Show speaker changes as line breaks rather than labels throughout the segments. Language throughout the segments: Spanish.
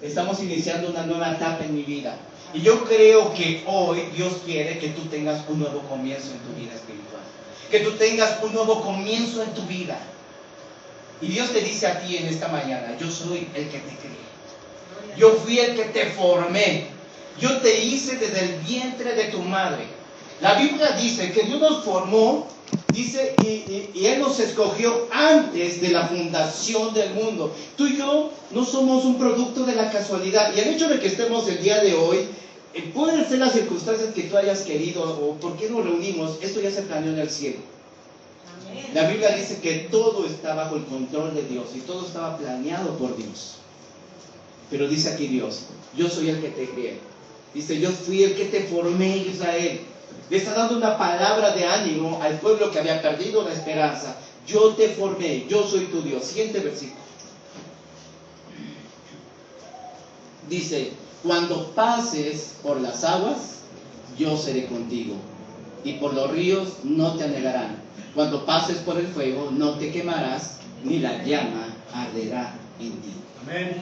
Estamos iniciando una nueva etapa en mi vida. Y yo creo que hoy Dios quiere que tú tengas un nuevo comienzo en tu vida espiritual. Que tú tengas un nuevo comienzo en tu vida. Y Dios te dice a ti en esta mañana: yo soy el que te creé. Yo fui el que te formé. Yo te hice desde el vientre de tu madre. La Biblia dice que Dios nos formó, dice, y Él nos escogió antes de la fundación del mundo. Tú y yo no somos un producto de la casualidad. Y el hecho de que estemos el día de hoy, pueden ser las circunstancias que tú hayas querido, o por qué nos reunimos, esto ya se planeó en el cielo. Amén. La Biblia dice que todo está bajo el control de Dios y todo estaba planeado por Dios. Pero dice aquí Dios: yo soy el que te creé. Dice: yo fui el que te formé, Israel. Le está dando una palabra de ánimo al pueblo que había perdido la esperanza. Yo te formé, yo soy tu Dios. Siguiente versículo. Dice: cuando pases por las aguas, yo seré contigo, y por los ríos no te anegarán. Cuando pases por el fuego, no te quemarás, ni la llama arderá en ti. Amén.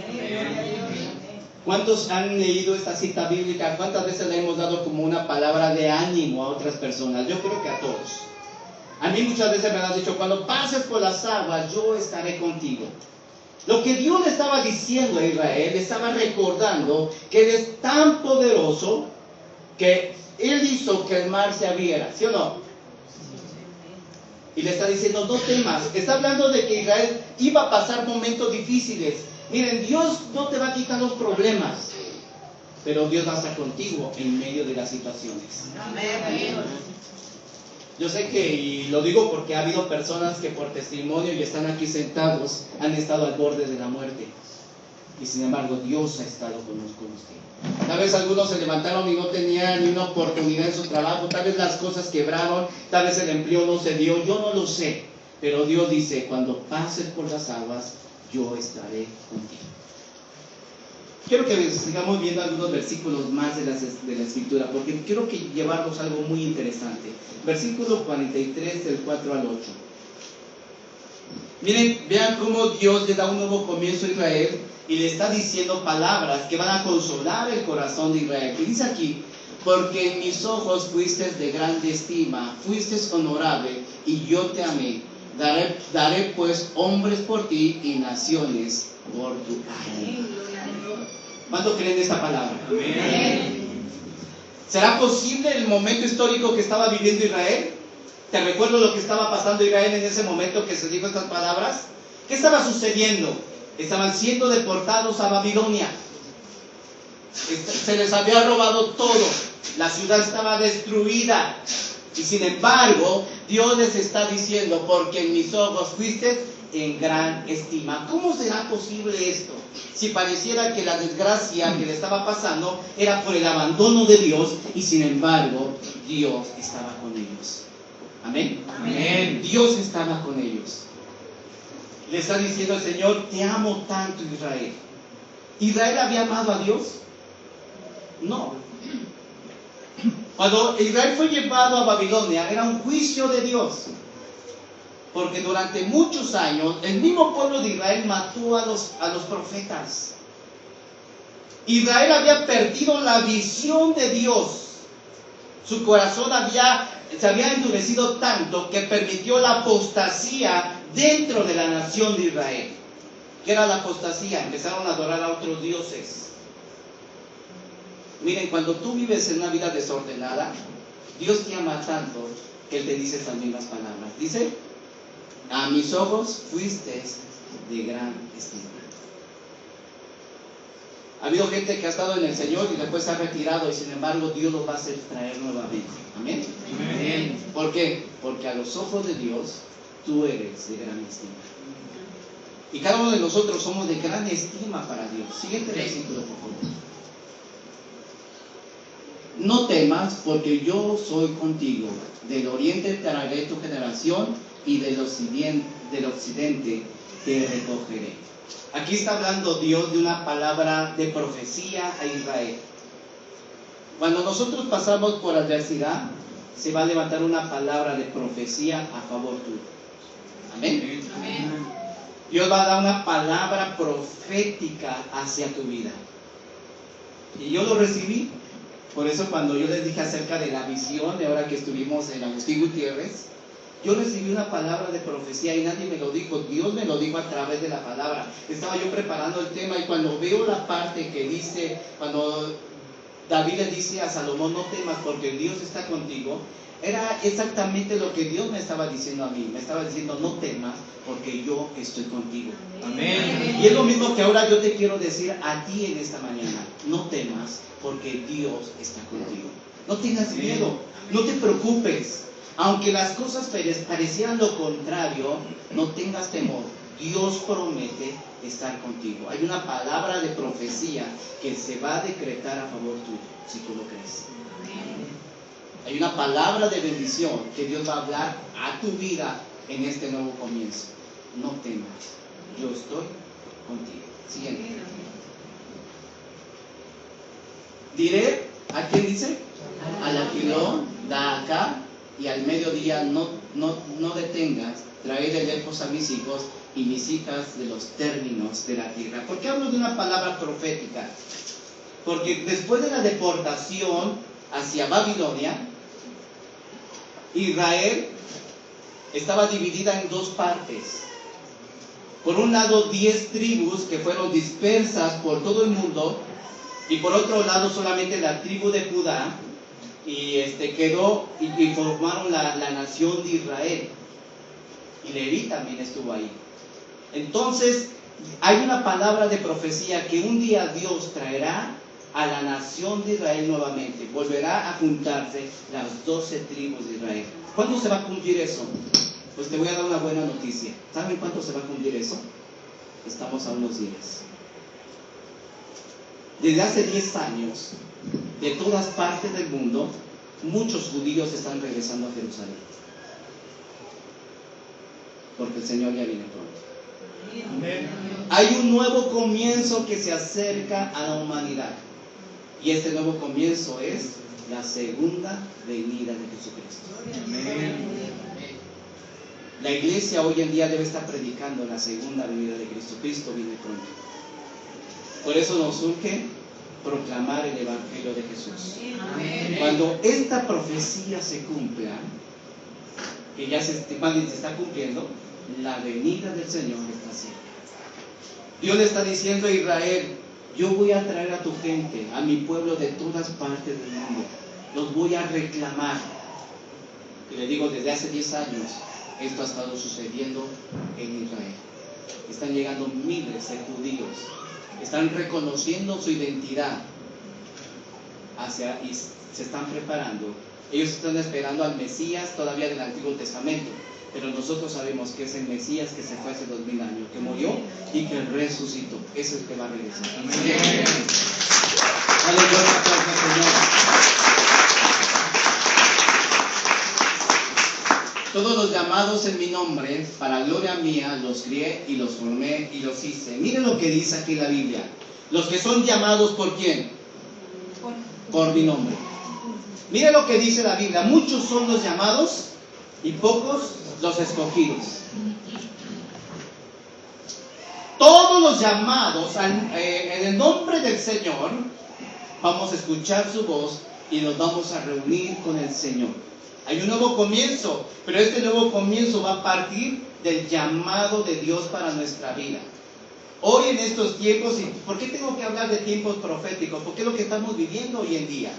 ¿Cuántos han leído esta cita bíblica? ¿Cuántas veces le hemos dado como una palabra de ánimo a otras personas? Yo creo que a todos. A mí muchas veces me han dicho: cuando pases por las aguas, yo estaré contigo. Lo que Dios le estaba diciendo a Israel, le estaba recordando que Él es tan poderoso que Él hizo que el mar se abriera, ¿sí o no? Y le está diciendo: no temas. Está hablando de que Israel iba a pasar momentos difíciles. Miren, Dios no te va a quitar los problemas, pero Dios va a estar contigo en medio de las situaciones. Amén. Yo sé que, y lo digo porque ha habido personas que por testimonio y están aquí sentados, han estado al borde de la muerte. Y sin embargo, Dios ha estado con usted. Tal vez algunos se levantaron y no tenían ni una oportunidad en su trabajo. Tal vez las cosas quebraron. Tal vez el empleo no se dio. Yo no lo sé. Pero Dios dice: cuando pases por las aguas, yo estaré contigo. Quiero que sigamos viendo algunos versículos más de la Escritura, porque quiero que llevarnos algo muy interesante. Versículo 43, del 4 al 8. Miren, vean cómo Dios le da un nuevo comienzo a Israel y le está diciendo palabras que van a consolar el corazón de Israel. Y dice aquí: porque en mis ojos fuiste de grande estima, fuiste honorable, y yo te amé. Daré pues hombres por ti y naciones por tu alma. ¿Cuánto creen esta palabra? Amén. ¿Será posible el momento histórico que estaba viviendo Israel? ¿Te recuerdo lo que estaba pasando Israel en ese momento que se dijo estas palabras? ¿Qué estaba sucediendo? Estaban siendo deportados a Babilonia. Se les había robado todo. La ciudad estaba destruida. Y sin embargo, Dios les está diciendo: porque en mis ojos fuiste en gran estima. ¿Cómo será posible esto? Si pareciera que la desgracia que le estaba pasando era por el abandono de Dios, y sin embargo, Dios estaba con ellos. ¿Amén? Amén. Dios estaba con ellos. Le está diciendo el Señor: te amo tanto, Israel. ¿Israel había amado a Dios? No. Cuando Israel fue llevado a Babilonia, era un juicio de Dios, porque durante muchos años el mismo pueblo de Israel mató a los profetas. Israel había perdido la visión de Dios. Su corazón se había endurecido tanto que permitió la apostasía dentro de la nación de Israel. ¿Qué era la apostasía? Empezaron a adorar a otros dioses. Miren, cuando tú vives en una vida desordenada, Dios te ama tanto que Él te dice también las palabras. Dice: a mis ojos fuiste de gran estima. Ha habido gente que ha estado en el Señor y después se ha retirado, y sin embargo Dios los va a hacer traer nuevamente. Amén. Amén. ¿Por qué? Porque a los ojos de Dios tú eres de gran estima. Y cada uno de nosotros somos de gran estima para Dios. Siguiente versículo, por favor. No temas, porque yo soy contigo. Del oriente traeré tu generación, y del occidente te recogeré. Aquí está hablando Dios de una palabra de profecía a Israel. Cuando nosotros pasamos por adversidad, se va a levantar una palabra de profecía a favor tuyo. Amén. Amén. Dios va a dar una palabra profética hacia tu vida. Y yo lo recibí. Por eso cuando yo les dije acerca de la visión, de ahora que estuvimos en Agustín Gutiérrez, yo recibí una palabra de profecía y nadie me lo dijo. Dios me lo dijo a través de la palabra. Estaba yo preparando el tema y cuando veo la parte que dice, cuando David le dice a Salomón, no temas porque Dios está contigo, era exactamente lo que Dios me estaba diciendo a mí. Me estaba diciendo, no temas porque yo estoy contigo.
Amén.
Y es lo mismo que ahora yo te quiero decir a ti en esta mañana. No temas porque Dios está contigo. No tengas miedo, no te preocupes. Aunque las cosas parecieran lo contrario, no tengas temor. Dios promete estar contigo. Hay una palabra de profecía que se va a decretar a favor tuyo, si tú lo crees. Hay una palabra de bendición que Dios va a hablar a tu vida en este nuevo comienzo. No temas, yo estoy contigo. Siguiente. Diré, ¿a quién dice? Al aquilón, da acá, y al mediodía no detengas, traer de lejos a mis hijos y mis hijas de los términos de la tierra. ¿Por qué hablo de una palabra profética? Porque después de la deportación hacia Babilonia, Israel estaba dividida en dos partes. Por un lado 10 tribus que fueron dispersas por todo el mundo, y por otro lado solamente la tribu de Judá, y quedó y formaron la nación de Israel. Y Leví también estuvo ahí. Entonces hay una palabra de profecía que un día Dios traerá a la nación de Israel nuevamente. Volverá a juntarse las 12 tribus de Israel. ¿Cuándo se va a cumplir eso? Pues te voy a dar una buena noticia. ¿Saben cuándo se va a cumplir eso? Estamos a unos días. Desde hace 10 años, de todas partes del mundo, muchos judíos están regresando a Jerusalén. Porque el Señor ya viene pronto.
Amén.
Hay un nuevo comienzo que se acerca a la humanidad. Y este nuevo comienzo es la segunda venida de Jesucristo.
Amén.
La iglesia hoy en día debe estar predicando la segunda venida de Cristo. Cristo viene pronto. Por eso nos urge proclamar el Evangelio de Jesús.
Amén.
Cuando esta profecía se cumpla, que ya se está cumpliendo, la venida del Señor está cerca. Dios le está diciendo a Israel, yo voy a traer a tu gente, a mi pueblo de todas partes del mundo. Los voy a reclamar. Y le digo, desde hace 10 años, esto ha estado sucediendo en Israel. Están llegando miles de judíos. Están reconociendo su identidad y se están preparando. Ellos están esperando al Mesías todavía del Antiguo Testamento, pero nosotros sabemos que es el Mesías que se fue hace 2000 años, que murió y que resucitó. Es el que va a regresar. Amén. Aleluya, Señor. Todos los llamados en mi nombre, para gloria mía, los crié y los formé y los hice. Miren lo que dice aquí la Biblia. Los que son llamados, ¿por quién? Por mi nombre. Miren lo que dice la Biblia. Muchos son los llamados y pocos los escogidos. Todos los llamados en el nombre del Señor, vamos a escuchar su voz y nos vamos a reunir con el Señor. Hay un nuevo comienzo, pero este nuevo comienzo va a partir del llamado de Dios para nuestra vida. Hoy en estos tiempos, ¿y por qué tengo que hablar de tiempos proféticos? Porque es lo que estamos viviendo hoy en día.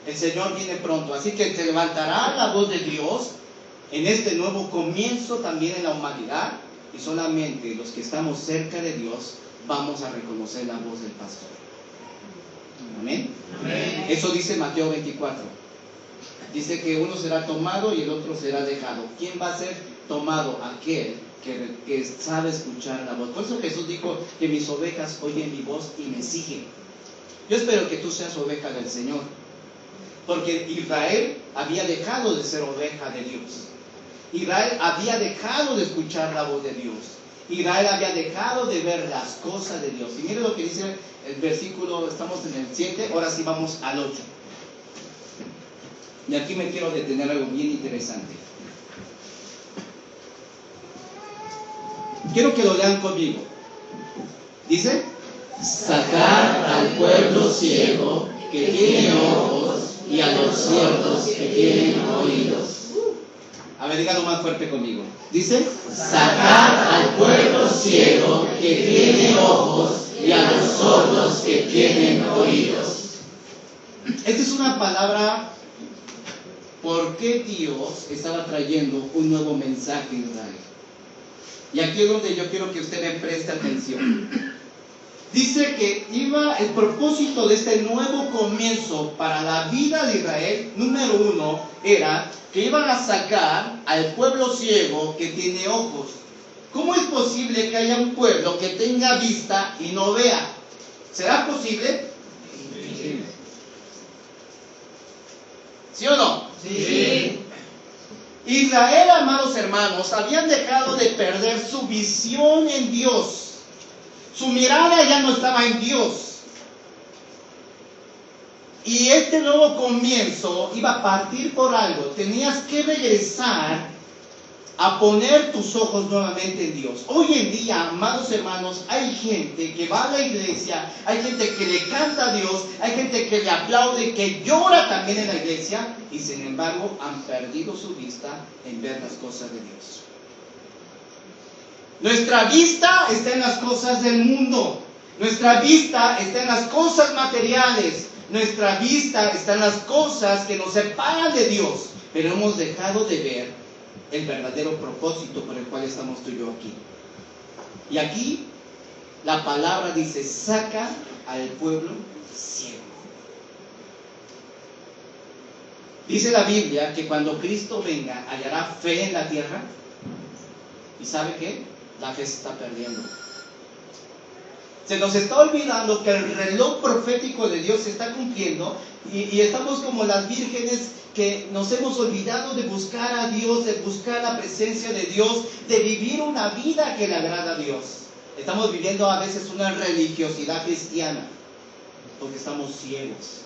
El Señor viene pronto, así que se levantará la voz de Dios en este nuevo comienzo también en la humanidad, y solamente los que estamos cerca de Dios vamos a reconocer la voz del pastor. Amén. Amén. Eso dice Mateo 24. Dice que uno será tomado y el otro será dejado. ¿Quién va a ser tomado? Aquel que sabe escuchar la voz. Por eso Jesús dijo que mis ovejas oyen mi voz y me siguen. Yo espero que tú seas oveja del Señor, porque Israel había dejado de ser oveja de Dios. Israel había dejado de escuchar la voz de Dios. Israel había dejado de ver las cosas de Dios. Y mire lo que dice el versículo, estamos en el 7, ahora sí vamos al 8. Y aquí me quiero detener algo bien interesante. Quiero que lo lean conmigo. Dice:
sacar al pueblo ciego que tiene ojos y a los sordos que tienen oídos.
A ver, dígalo más fuerte conmigo. Dice:
sacar al pueblo ciego que tiene ojos y a los sordos que tienen oídos.
Esta es una palabra. ¿Por qué Dios estaba trayendo un nuevo mensaje a Israel? Y aquí es donde yo quiero que usted me preste atención. Dice que el propósito de este nuevo comienzo para la vida de Israel, número uno, era que iban a sacar al pueblo ciego que tiene ojos. ¿Cómo es posible que haya un pueblo que tenga vista y no vea? ¿Será posible? Sí. ¿Sí o no?
Sí.
Israel, amados hermanos, habían dejado de perder su visión en Dios. Su mirada ya no estaba en Dios. Y este nuevo comienzo iba a partir por algo. Tenías que regresar a poner tus ojos nuevamente en Dios. Hoy en día, amados hermanos, hay gente que va a la iglesia, hay gente que le canta a Dios, hay gente que le aplaude, que llora también en la iglesia, y sin embargo han perdido su vista en ver las cosas de Dios. Nuestra vista está en las cosas del mundo. Nuestra vista está en las cosas materiales. Nuestra vista está en las cosas que nos separan de Dios. Pero hemos dejado de ver el verdadero propósito por el cual estamos tú y yo aquí. Y aquí la palabra dice: saca al pueblo ciego. Dice la Biblia que cuando Cristo venga, hallará fe en la tierra. ¿Y sabe qué? La fe se está perdiendo. Se nos está olvidando que el reloj profético de Dios se está cumpliendo y estamos como las vírgenes que nos hemos olvidado de buscar a Dios, de buscar la presencia de Dios, de vivir una vida que le agrada a Dios. Estamos viviendo a veces una religiosidad cristiana porque estamos ciegos.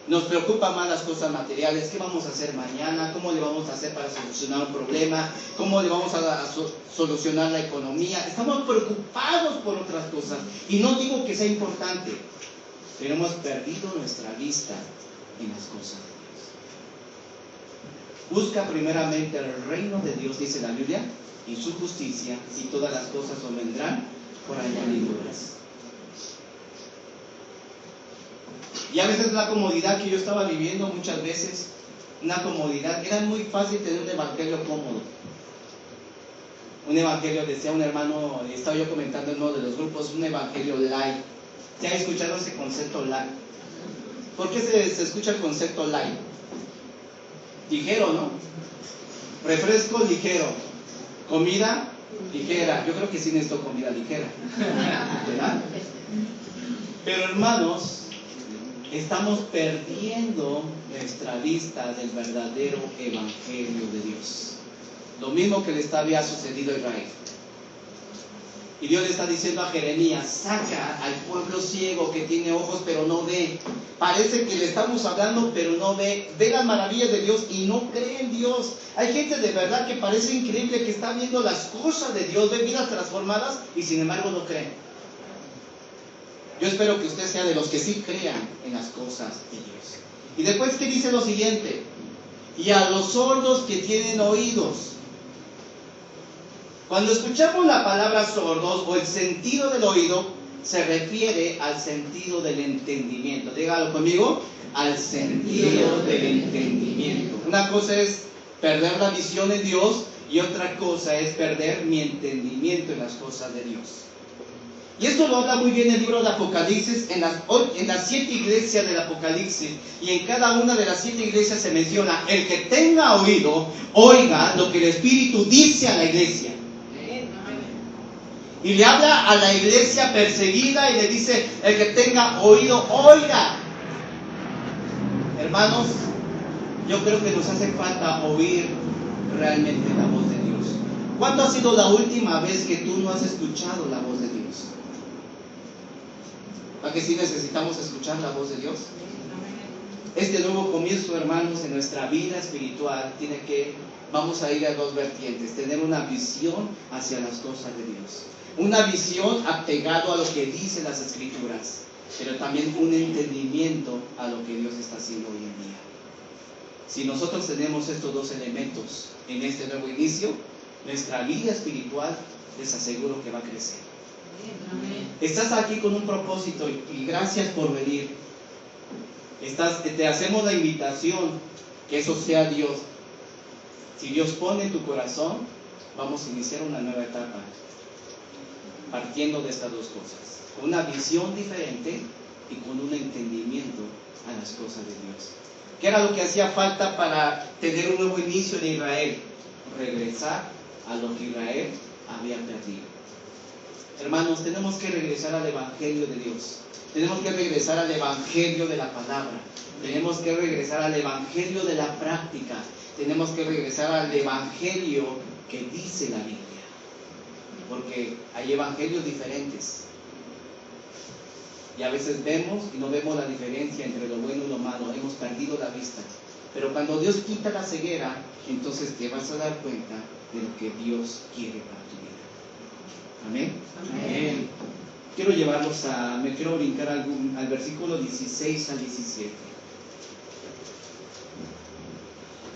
Nos preocupan más las cosas materiales. ¿Qué vamos a hacer mañana? ¿Cómo le vamos a hacer para solucionar un problema? ¿Cómo le vamos a solucionar la economía? Estamos preocupados por otras cosas. Y no digo que sea importante, pero hemos perdido nuestra vista en las cosas de Dios. Busca primeramente el reino de Dios, dice la Biblia, y su justicia, y todas las cosas os vendrán por añadiduras. Y a veces la comodidad que yo estaba viviendo muchas veces, una comodidad, era muy fácil tener un evangelio cómodo. Un evangelio, decía un hermano, estaba yo comentando en uno de los grupos, un evangelio light. ¿Ya escucharon ese concepto light? ¿Por qué se escucha el concepto light? Ligero, ¿no? Refresco ligero, comida ligera. Yo creo que sí necesito comida ligera, ¿verdad? Pero hermanos, estamos perdiendo nuestra vista del verdadero evangelio de Dios. Lo mismo que le había sucedido a Israel. Y Dios le está diciendo a Jeremías: saca al pueblo ciego que tiene ojos pero no ve. Parece que le estamos hablando pero no ve. Ve las maravillas de Dios y no cree en Dios. Hay gente de verdad que parece increíble, que está viendo las cosas de Dios, ve vidas transformadas y sin embargo no creen. Yo espero que usted sea de los que sí crean en las cosas de Dios. Y después que dice lo siguiente: y a los sordos que tienen oídos. Cuando escuchamos la palabra sordos o el sentido del oído, se refiere al sentido del entendimiento. Dígalo conmigo: al sentido del entendimiento. Una cosa es perder la visión en Dios y otra cosa es perder mi entendimiento en las cosas de Dios. Y esto lo habla muy bien el libro de Apocalipsis, en las 7 iglesias del Apocalipsis. Y en cada una de las 7 iglesias se menciona: el que tenga oído, oiga lo que el Espíritu dice a la iglesia. Y le habla a la iglesia perseguida y le dice: el que tenga oído, oiga. Hermanos, yo creo que nos hace falta oír realmente la voz de Dios. ¿Cuándo ha sido la última vez que tú no has escuchado la voz de Dios? ¿Para qué sí necesitamos escuchar la voz de Dios? Este nuevo comienzo, hermanos, en nuestra vida espiritual tiene que vamos a ir a dos vertientes: tener una visión hacia las cosas de Dios, una visión apegado a lo que dicen las Escrituras, pero también un entendimiento a lo que Dios está haciendo hoy en día. Si nosotros tenemos estos dos elementos en este nuevo inicio, nuestra vida espiritual les aseguro que va a crecer. Estás aquí con un propósito y gracias por venir. Te hacemos la invitación que eso sea Dios. Si Dios pone en tu corazón, vamos a iniciar una nueva etapa, partiendo de estas dos cosas, con una visión diferente y con un entendimiento a las cosas de Dios. ¿Qué era lo que hacía falta para tener un nuevo inicio en Israel? Regresar a lo que Israel había perdido. Hermanos, tenemos que regresar al Evangelio de Dios. Tenemos que regresar al Evangelio de la palabra. Tenemos que regresar al Evangelio de la práctica. Tenemos que regresar al Evangelio que dice la Biblia. Porque hay evangelios diferentes. Y a veces vemos y no vemos la diferencia entre lo bueno y lo malo. Hemos perdido la vista. Pero cuando Dios quita la ceguera, entonces te vas a dar cuenta de lo que Dios quiere para tu vida. Amén. Amén. Me quiero brincar al versículo 16 al 17.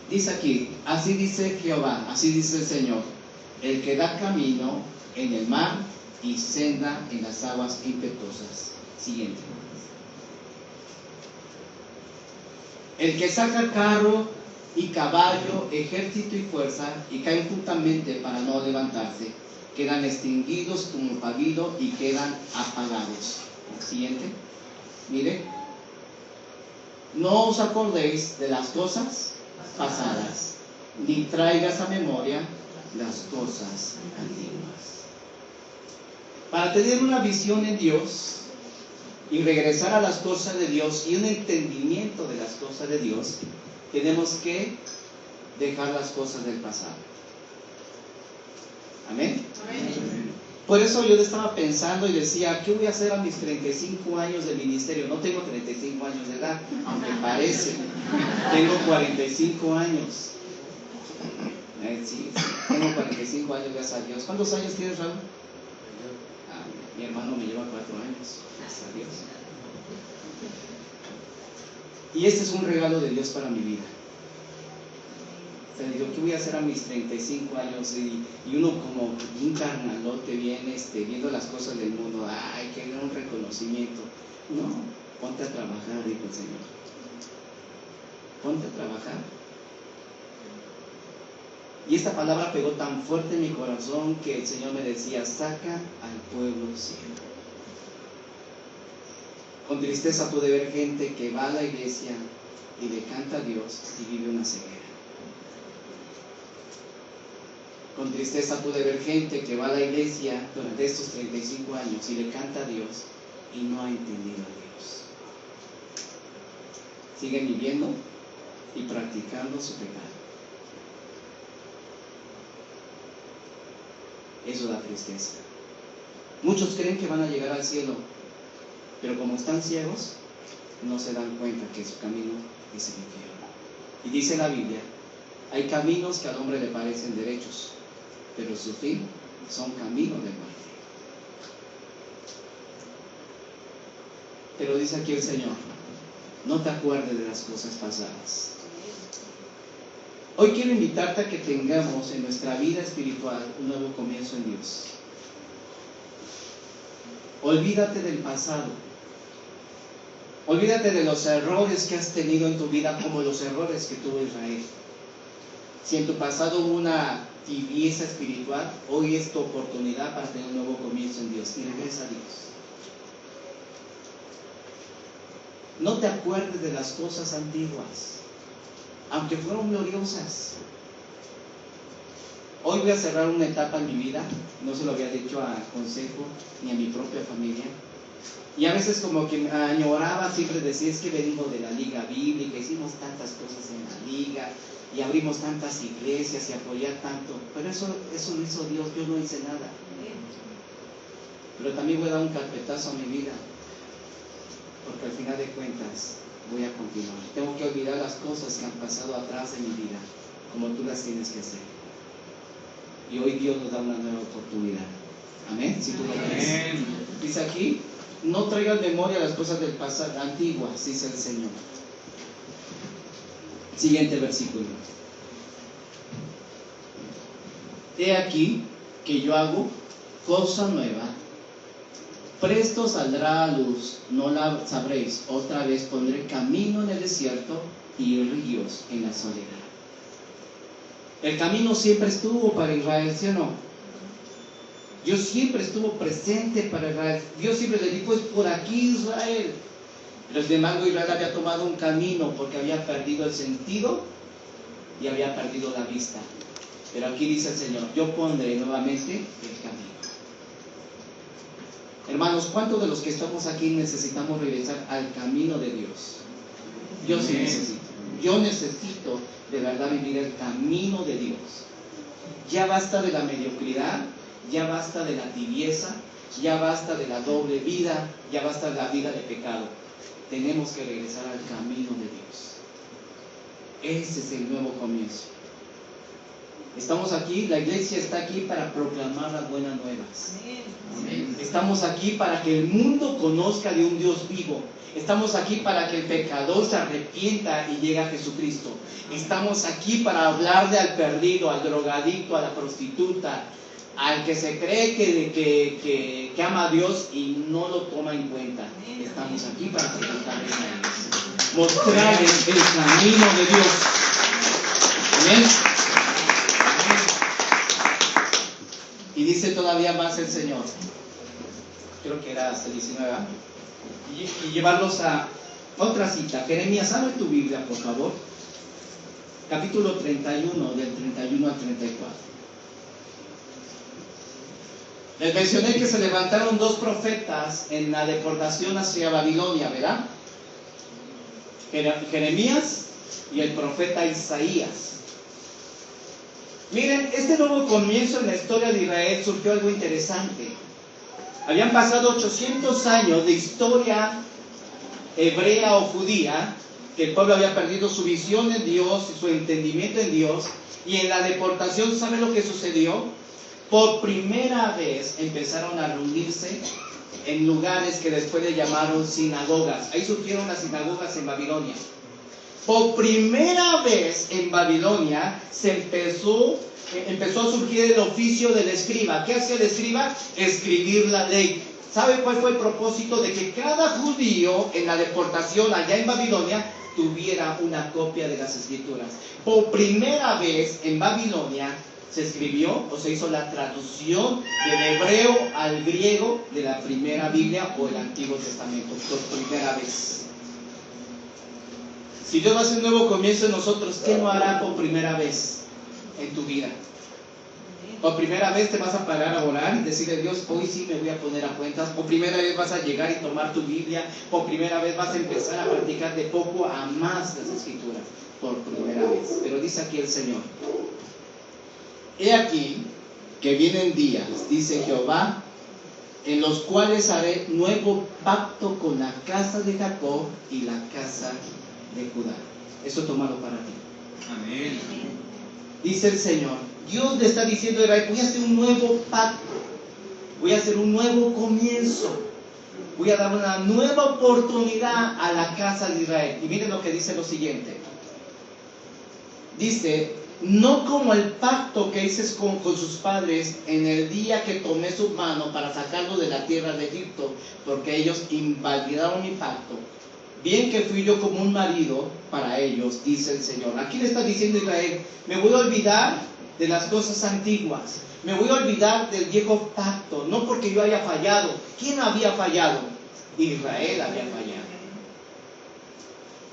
Dice aquí: así dice Jehová, así dice el Señor, el que da camino en el mar y senda en las aguas impetuosas. Siguiente. El que saca carro y caballo, ejército y fuerza, y caen juntamente para no levantarse, quedan extinguidos como pabilo y quedan apagados. Siguiente. Mire. No os acordéis de las cosas pasadas, ni traigas a memoria las cosas antiguas. Para tener una visión en Dios y regresar a las cosas de Dios y un entendimiento de las cosas de Dios, tenemos que dejar las cosas del pasado. Amén. Amén. Por eso yo estaba pensando y decía, ¿qué voy a hacer a mis 35 años de ministerio? No tengo 35 años de edad, aunque parece. Tengo 45 años. Sí, tengo 45 años, gracias a Dios. ¿Cuántos años tienes, Raúl? Mi hermano me lleva 4 años, gracias a Dios. Y este es un regalo de Dios para mi vida. O sea, digo, ¿qué voy a hacer a mis 35 años? Y uno como un carnalote viene viendo las cosas del mundo. Ay, que un reconocimiento. No, ponte a trabajar, dijo el Señor. Ponte a trabajar. Y esta palabra pegó tan fuerte en mi corazón que el Señor me decía, saca al pueblo ciego. Con tristeza pude ver gente que va a la iglesia y le canta a Dios y vive una ceguera. Con tristeza pude ver gente que va a la iglesia durante estos 35 años y le canta a Dios y no ha entendido a Dios. Siguen viviendo y practicando su pecado. Eso da tristeza. Muchos creen que van a llegar al cielo, pero como están ciegos, no se dan cuenta que su camino es el infierno. Y dice la Biblia, hay caminos que al hombre le parecen derechos, pero su fin son caminos de muerte. Pero dice aquí el Señor, no te acuerdes de las cosas pasadas. Hoy quiero invitarte a que tengamos en nuestra vida espiritual un nuevo comienzo en Dios. Olvídate del pasado. Olvídate de los errores que has tenido en tu vida, como los errores que tuvo Israel. Si en tu pasado hubo una tibieza espiritual, hoy es tu oportunidad para tener un nuevo comienzo en Dios. Y regresa a Dios. No te acuerdes de las cosas antiguas, aunque fueron gloriosas. Hoy voy a cerrar una etapa en mi vida, no se lo había dicho a Consejo ni a mi propia familia. Y a veces como que añoraba siempre decir, es que venimos de la liga bíblica, hicimos tantas cosas en la liga, y abrimos tantas iglesias y apoyar tanto. Pero eso lo hizo Dios, yo no hice nada. Pero también voy a dar un carpetazo a mi vida, porque al final de cuentas voy a continuar. Tengo que olvidar las cosas que han pasado atrás de mi vida como tú las tienes que hacer. Y hoy Dios nos da una nueva oportunidad. Amén. Si tú lo crees. Dice aquí, no traigas memoria las cosas del pasado antiguas, dice el Señor. Siguiente versículo. He aquí que yo hago cosa nueva, presto saldrá a luz, no la sabréis. Otra vez pondré camino en el desierto y ríos en la soledad. El camino siempre estuvo para Israel, ¿sí o no? Dios siempre estuvo presente para Israel. Dios siempre le dijo, es por aquí Israel. Pero sin embargo Israel había tomado un camino porque había perdido el sentido y había perdido la vista. Pero aquí dice el Señor, yo pondré nuevamente el camino. Hermanos, ¿cuántos de los que estamos aquí necesitamos regresar al camino de Dios? Yo sí necesito. Yo necesito de verdad vivir el camino de Dios. Ya basta de la mediocridad, ya basta de la tibieza, ya basta de la doble vida, ya basta de la vida de pecado. Tenemos que regresar al camino de Dios. Ese es el nuevo comienzo. Estamos aquí, la iglesia está aquí para proclamar las buenas nuevas. Amén. Estamos aquí para que el mundo conozca de un Dios vivo. Estamos aquí para que el pecador se arrepienta y llegue a Jesucristo. Estamos aquí para hablarle al perdido, al drogadicto, a la prostituta, al que se cree que ama a Dios y no lo toma en cuenta. Estamos aquí para presentarles a ellos, mostrarles el camino de Dios. Amén. Y dice todavía más el Señor, creo que era hasta el 19, y llevarlos a otra cita. Jeremías, abre tu Biblia, por favor. Capítulo 31, del 31 al 34. Les mencioné que se levantaron dos profetas en la deportación hacia Babilonia, ¿verdad? Jeremías y el profeta Isaías. Miren, este nuevo comienzo en la historia de Israel surgió algo interesante. Habían pasado 800 años de historia hebrea o judía, que el pueblo había perdido su visión en Dios y su entendimiento en Dios, y en la deportación, ¿saben lo que sucedió? Por primera vez empezaron a reunirse en lugares que después le llamaron sinagogas. Ahí surgieron las sinagogas en Babilonia. Por primera vez en Babilonia empezó a surgir el oficio del escriba. ¿Qué hacía el escriba? Escribir la ley. ¿Sabe cuál fue el propósito? De que cada judío en la deportación allá en Babilonia tuviera una copia de las escrituras. Por primera vez en Babilonia se escribió o se hizo la traducción del hebreo al griego de la primera Biblia o el Antiguo Testamento. Por primera vez. Si Dios va a hacer un nuevo comienzo en nosotros, ¿qué no hará por primera vez en tu vida? Por primera vez te vas a parar a orar y decirle a Dios, hoy sí me voy a poner a cuentas. Por primera vez vas a llegar y tomar tu Biblia. Por primera vez vas a empezar a practicar de poco a más las Escrituras. Por primera vez. Pero dice aquí el Señor, he aquí que vienen días, dice Jehová, en los cuales haré nuevo pacto con la casa de Jacob y la casa de Judá. Eso tomado para ti.
Amén.
Dice el Señor, Dios le está diciendo a Israel, voy a hacer un nuevo pacto, voy a hacer un nuevo comienzo, voy a dar una nueva oportunidad a la casa de Israel. Y miren lo que dice lo siguiente. Dice, no como el pacto que hice con sus padres en el día que tomé su mano para sacarlos de la tierra de Egipto, porque ellos invalidaron mi pacto. Bien que fui yo como un marido para ellos, dice el Señor. Aquí le está diciendo a Israel, me voy a olvidar de las cosas antiguas, me voy a olvidar del viejo pacto, no porque yo haya fallado. ¿Quién había fallado? Israel había fallado.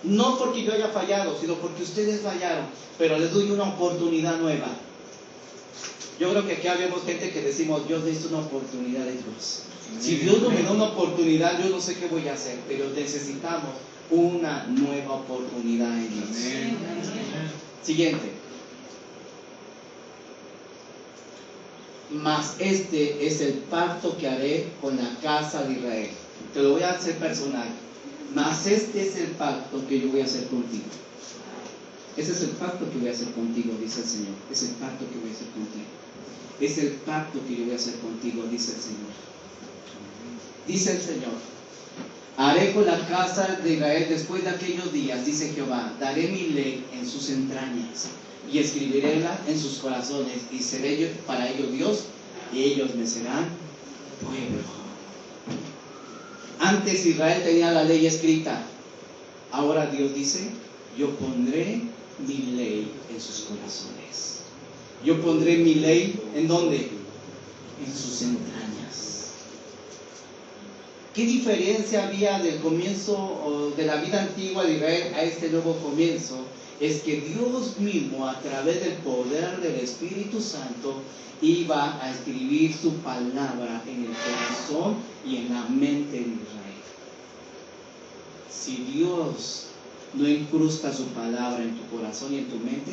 No porque yo haya fallado, sino porque ustedes fallaron, pero les doy una oportunidad nueva. Yo creo que aquí habemos gente que decimos, Dios necesita una oportunidad de Dios. Si Dios no me da una oportunidad, yo no sé qué voy a hacer, pero necesitamos una nueva oportunidad en Dios. Siguiente. Mas este es el pacto que haré con la casa de Israel. Te lo voy a hacer personal. Mas este es el pacto que yo voy a hacer contigo.
Ese es el pacto que voy a hacer contigo, dice el Señor. Es el pacto que voy a hacer contigo. Es el pacto que yo voy a hacer contigo, dice el Señor. Dice el Señor: haré con la casa de Israel después de aquellos días, dice Jehová, daré mi ley en sus entrañas y escribiréla en sus corazones, y seré yo para ellos Dios, y ellos me serán pueblo. Antes Israel tenía la ley escrita, ahora Dios dice: yo pondré mi ley en sus corazones. Yo pondré mi ley, ¿en dónde? En sus entrañas. ¿Qué diferencia había del comienzo de la vida antigua de Israel a este nuevo comienzo? Es que Dios mismo, a través del poder del Espíritu Santo, iba a escribir su palabra en el corazón y en la mente de Israel. Si Dios no incrusta su palabra en tu corazón y en tu mente,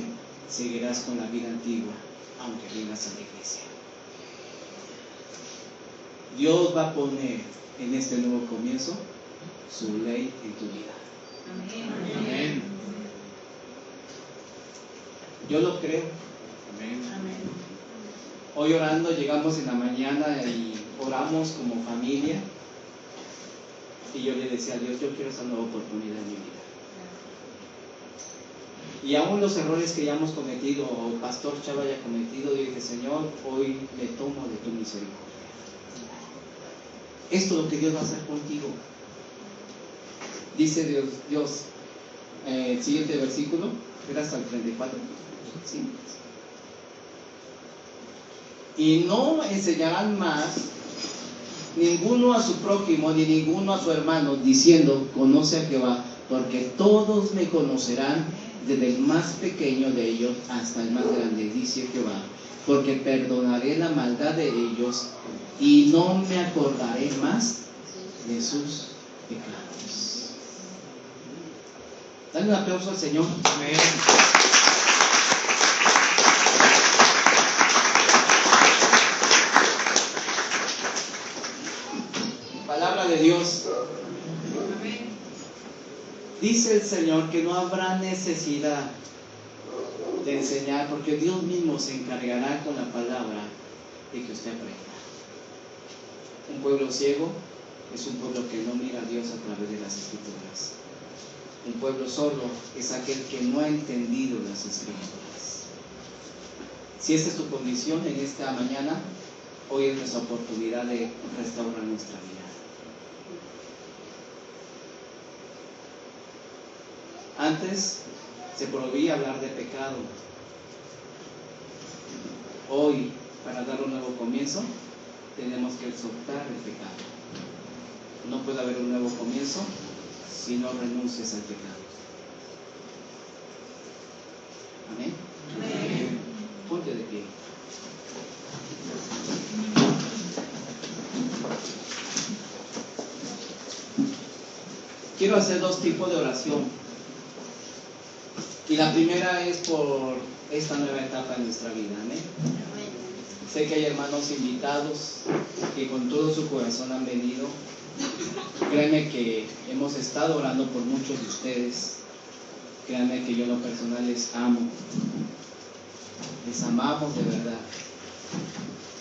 seguirás con la vida antigua, aunque vengas a la iglesia. Dios va a poner en este nuevo comienzo su ley en tu vida.
Amén.
Amén. Yo lo creo.
Amén.
Hoy orando, llegamos en la mañana y oramos como familia. Y yo le decía a Dios: yo quiero esa nueva oportunidad en mi vida. Y aún los errores que ya hemos cometido, o el pastor Chava haya cometido, yo dije: Señor, hoy me tomo de tu misericordia. Esto es lo que Dios va a hacer contigo. Dice Dios, el siguiente versículo, era hasta el 34. ¿Sí? Y no enseñarán más ninguno a su prójimo, ni ninguno a su hermano, diciendo: conoce a Jehová, porque todos me conocerán, desde el más pequeño de ellos hasta el más grande, dice Jehová, porque perdonaré la maldad de ellos y no me acordaré más de sus pecados. Dale un aplauso al Señor.
Amén.
Palabra de Dios. Dice el Señor que no habrá necesidad de enseñar, porque Dios mismo se encargará con la palabra de que usted aprenda. Un pueblo ciego es un pueblo que no mira a Dios a través de las Escrituras. Un pueblo sordo es aquel que no ha entendido las Escrituras. Si esta es tu condición en esta mañana, hoy es nuestra oportunidad de restaurar nuestra vida. Antes se prohibía hablar de pecado. Hoy, para dar un nuevo comienzo, tenemos que soltar el pecado. No puede haber un nuevo comienzo si no renuncias al pecado. Amén.
Amén.
Ponte de pie. Quiero hacer dos tipos de oración. Y la primera es por esta nueva etapa en nuestra vida. Amén. Sé que hay hermanos invitados que con todo su corazón han venido. Créanme que hemos estado orando por muchos de ustedes. Créanme que yo en lo personal les amo. Les amamos de verdad.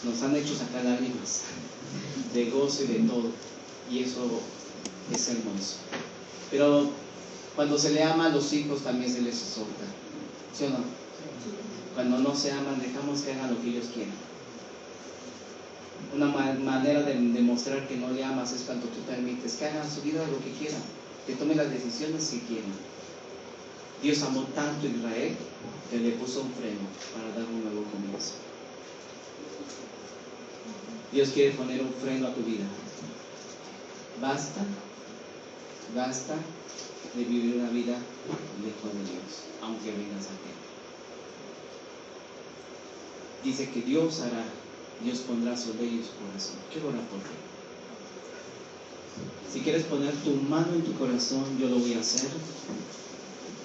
Nos han hecho sacar lágrimas de gozo y de todo. Y eso es hermoso. Pero cuando se le ama a los hijos también se les exhorta. ¿Sí o no? Cuando no se aman, dejamos que hagan lo que ellos quieran. Una manera de demostrar que no le amas es cuando tú permites que hagan su vida lo que quieran, que tomen las decisiones que quieran. Dios amó tanto a Israel que le puso un freno para dar un nuevo comienzo. Dios quiere poner un freno a tu vida. Basta de vivir una vida lejos de Dios, aunque vengas a Él. Dice que Dios hará, Dios pondrá su ley en su corazón. Quiero orar por ti. Si quieres poner tu mano en tu corazón, yo lo voy a hacer,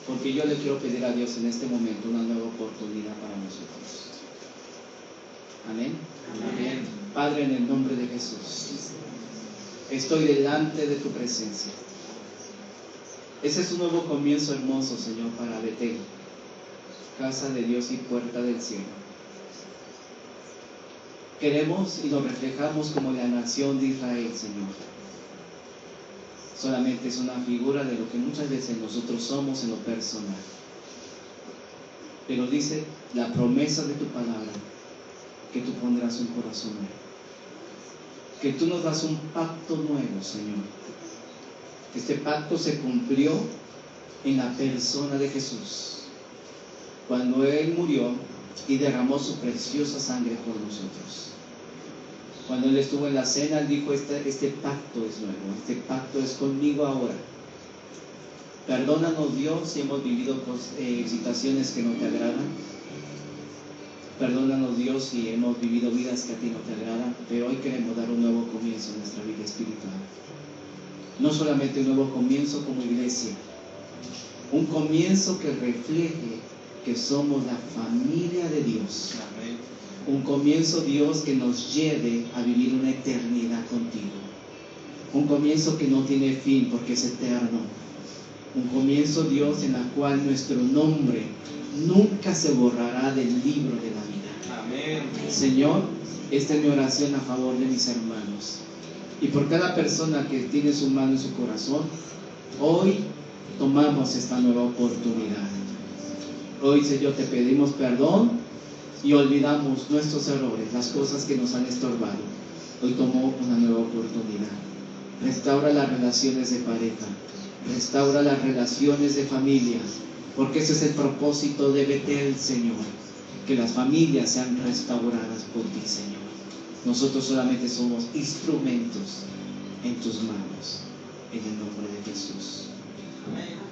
porque yo le quiero pedir a Dios en este momento una nueva oportunidad para nosotros. Amén.
Amén.
Padre, en el nombre de Jesús, estoy delante de tu presencia. Ese es un nuevo comienzo hermoso, Señor, para Betel. casa de Dios y puerta del cielo. Queremos y nos reflejamos como la nación de Israel, Señor. Solamente es una figura de lo que muchas veces nosotros somos en lo personal. Pero dice la promesa de tu palabra, que tú pondrás un corazón nuevo, que tú nos das un pacto nuevo, Señor. Este pacto se cumplió en la persona de Jesús, cuando Él murió y derramó su preciosa sangre por nosotros. Cuando Él estuvo en la cena, Él dijo, este pacto es nuevo, este pacto es conmigo ahora. Perdónanos, Dios, si hemos vivido situaciones que no te agradan. Perdónanos, Dios, si hemos vivido vidas que a ti no te agradan, pero hoy queremos dar un nuevo comienzo en nuestra vida espiritual. No solamente un nuevo comienzo como iglesia, un comienzo que refleje que somos la familia de Dios.
Amén.
Un comienzo, Dios, que nos lleve a vivir una eternidad contigo. Un comienzo que no tiene fin porque es eterno. Un comienzo, Dios, en la cual nuestro nombre nunca se borrará del libro de la vida.
Amén.
Señor, esta es mi oración a favor de mis hermanos. Y por cada persona que tiene su mano en su corazón, hoy tomamos esta nueva oportunidad. Hoy, Señor, te pedimos perdón y olvidamos nuestros errores, las cosas que nos han estorbado. Hoy tomó una nueva oportunidad. Restaura las relaciones de pareja, restaura las relaciones de familia, porque ese es el propósito de Betel, Señor, que las familias sean restauradas por ti, Señor. Nosotros solamente somos instrumentos en tus manos, en el nombre de Jesús.
Amén.